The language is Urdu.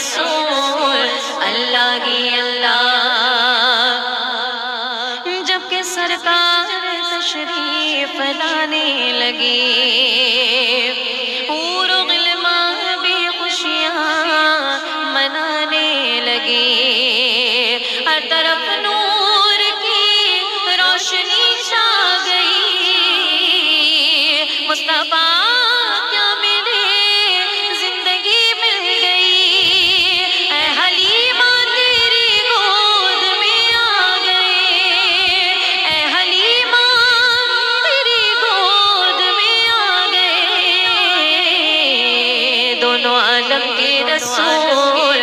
رسول اللہ ہی اللہ۔ جب کہ سرکار تشریف لانے لگے، حور و غلمان بھی خوشیاں منانے لگے، ہر طرف نور کی روشنی چھا گئی۔ مصطفیٰ کیا ملے زندگی مل گئی، اے حلیمہ تیری گود میں آ گئے، اے حلیمہ تیری گود میں آ گئے، دونوں عالم کے رسول